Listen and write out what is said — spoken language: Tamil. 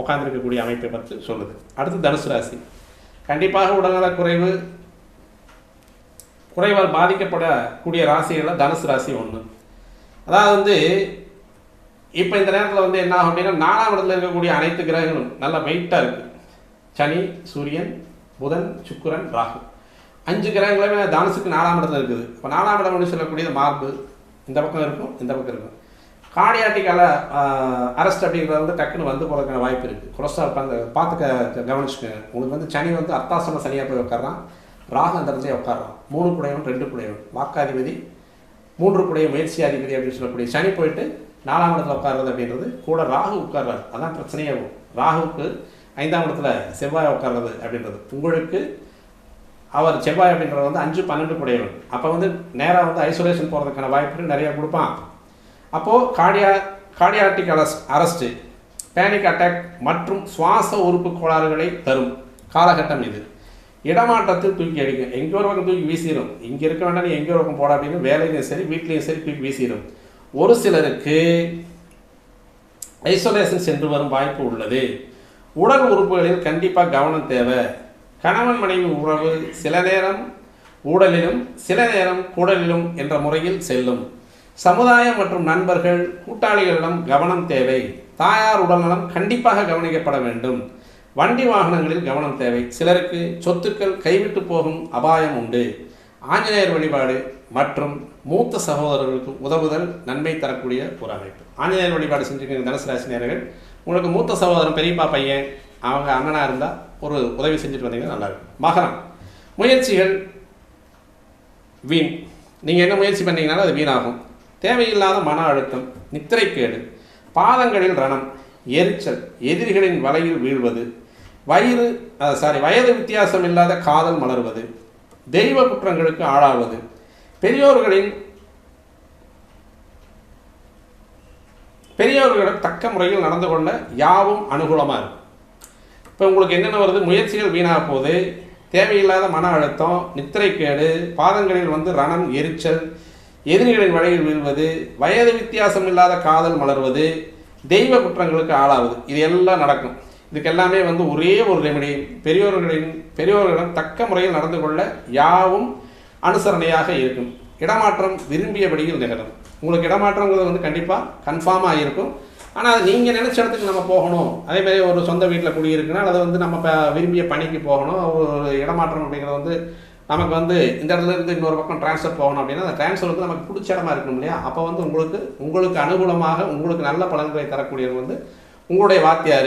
உட்கார்ந்துருக்கக்கூடிய அமைப்பை பற்றி சொல்லுது. அடுத்து தனுசு ராசி. கண்டிப்பாக உடல்நலக் குறைவால் பாதிக்கப்படக்கூடிய ராசிகளில் தனுசு ராசி ஒன்று. அதாவது இப்போ இந்த நேரத்தில் என்ன ஆகும் அப்படின்னா, 4ஆம் இடத்துல இருக்கக்கூடிய அனைத்து கிரகங்களும் நல்ல வெயிட்டாக இருக்குது. சனி, சூரியன், புதன், சுக்கிரன், ராகு 5 கிரகங்களுமே தனுசுக்கு 4ஆம் இடத்துல இருக்குது. இப்போ 4ஆம் இடம் சொல்லக்கூடியது மார்பு இந்த பக்கம் இருக்கும், இந்த பக்கம் இருக்கும். கார்டியாட்டிக் அரெஸ்ட் அப்படிங்கிறது டக்குன்னு போகிறதுக்கான வாய்ப்பு இருக்குது. கொலஸ்ட்ரால் பார்த்து கவனிச்சுக்கோங்க. உங்களுக்கு சனி அர்த்தாசன சனியாக போய் உட்காரான், ராகு அந்த இடத்துல உட்காரான். 3 குடையவன் 2 குடையவன், வாக்காதிபதி 3 குடைய முயற்சியாதிபதி அப்படின்னு சொல்லக்கூடிய சனி போயிட்டு 4ஆம் இடத்துல உட்கார்றது அப்படின்றது கூட ராகு உட்கார்றாரு. அதான் பிரச்சனையாகும். ராகுவுக்கு 5ஆம் இடத்துல செவ்வாய் உட்கார்றது அப்படின்றது. உங்களுக்கு அவர் செவ்வாய் அப்படின்றது 5, 12 குடையவன். அப்போ நேராக ஐசோலேஷன் போகிறதுக்கான வாய்ப்புகள் நிறையா கொடுப்பான். அப்போது கார்டியாட்டிக் அரெஸ்ட்டு, பேனிக் அட்டாக் மற்றும் சுவாச உறுப்பு கோளாறுகளை தரும் காலகட்டம் இது. இடமாற்றத்தில் தூக்கி அடிக்கும். எங்கே ஒரு பக்கம் தூக்கி வீசிடும். இங்கே இருக்க வேண்டாம், நீ எங்கே ஒரு பக்கம் போட அப்படின்னு வேலையிலையும் சரி வீட்லேயும் சரி தூக்கி வீசிடும். ஒரு சிலருக்கு ஐசோலேஷன் சென்று வரும் வாய்ப்பு உள்ளது. உடல் உறுப்புகளில் கண்டிப்பாக கவனம் தேவை. கணவன் மனைவி உறவு சில நேரம் உடலிலும் சில நேரம் குடலிலும் என்ற முறையில் செல்லும். சமுதாயம் மற்றும் நண்பர்கள் கூட்டாளிகளிடம் கவனம் தேவை. தாயார் உடல்நலம் கண்டிப்பாக கவனிக்கப்பட வேண்டும். வண்டி வாகனங்களில் கவனம் தேவை. சிலருக்கு சொத்துக்கள் கைவிட்டு போகும் அபாயம் உண்டு. ஆஞ்சநேயர் வழிபாடு மற்றும் மூத்த சகோதரர்களுக்கு உதவுதல் நன்மை தரக்கூடிய ஒரு அமைப்பு. ஆஞ்சநேயர் வழிபாடு செஞ்சுக்கிற தனுசு ராசி நேயர்கள், உங்களுக்கு மூத்த சகோதரன் பெரியப்பா பையன் அவங்க அண்ணனாக இருந்தால் ஒரு உதவி செஞ்சுட்டு வந்தீங்கன்னா நல்லாயிருக்கும். மகரம், முயற்சிகள் வீண். நீங்கள் என்ன முயற்சி பண்ணீங்கனாலும் அது வீணாகும். தேவையில்லாத மன அழுத்தம், நித்திரைக்கேடு, பாதங்களில் ரணம், எரிச்சல், எதிரிகளின் வலையில் வீழ்வது, வயது வித்தியாசம் இல்லாத காதல் மலர்வது, தெய்வ குற்றங்களுக்கு ஆளாவது, பெரியோர்களிடம் தக்க முறையில் நடந்து கொள்ள யாவும் அனுகூலமாக இருக்கும். இப்போ உங்களுக்கு என்னென்ன வருது? முயற்சிகள் வீணாக போகுது, தேவையில்லாத மன அழுத்தம், நித்திரைக்கேடு, பாதங்களில் ரணம், எரிச்சல், எதிரிகளின் வழியில் வீழ்வது, வயது வித்தியாசம் இல்லாத காதல் மலர்வது, தெய்வ குற்றங்களுக்கு ஆளாவது, இது எல்லாம் நடக்கும். இதுக்கெல்லாமே ஒரே ஒரு ரெமெடி, பெரியோர்களிடம் தக்க முறையில் நடந்து கொள்ள யாவும் அனுசரணையாக இருக்கும். இடமாற்றம் விரும்பியபடியில் நிகழும். உங்களுக்கு இடமாற்றங்கிறது கண்டிப்பாக கன்ஃபார்மாக இருக்கும். ஆனால் அது நீங்கள் நினச்ச இடத்துக்கு நம்ம போகணும். அதேமாதிரி ஒரு சொந்த வீட்டில் குடியிருக்குன்னா அது நம்ம விரும்பிய பணிக்கு போகணும். ஒரு இடமாற்றம் அப்படிங்கிறது நமக்கு இந்த இடத்துல இருந்து இன்னொரு பக்கம் ட்ரான்ஸ்ஃபர் போகணும் அப்படின்னா அந்த ட்ரான்ஸ்ஃபர் நமக்கு பிடிச்ச இடமா இருக்கணும் இல்லையா? அப்போ உங்களுக்கு அனுகூலமாக உங்களுக்கு நல்ல பலன்களை தரக்கூடியது உங்களுடைய வாத்தியார்,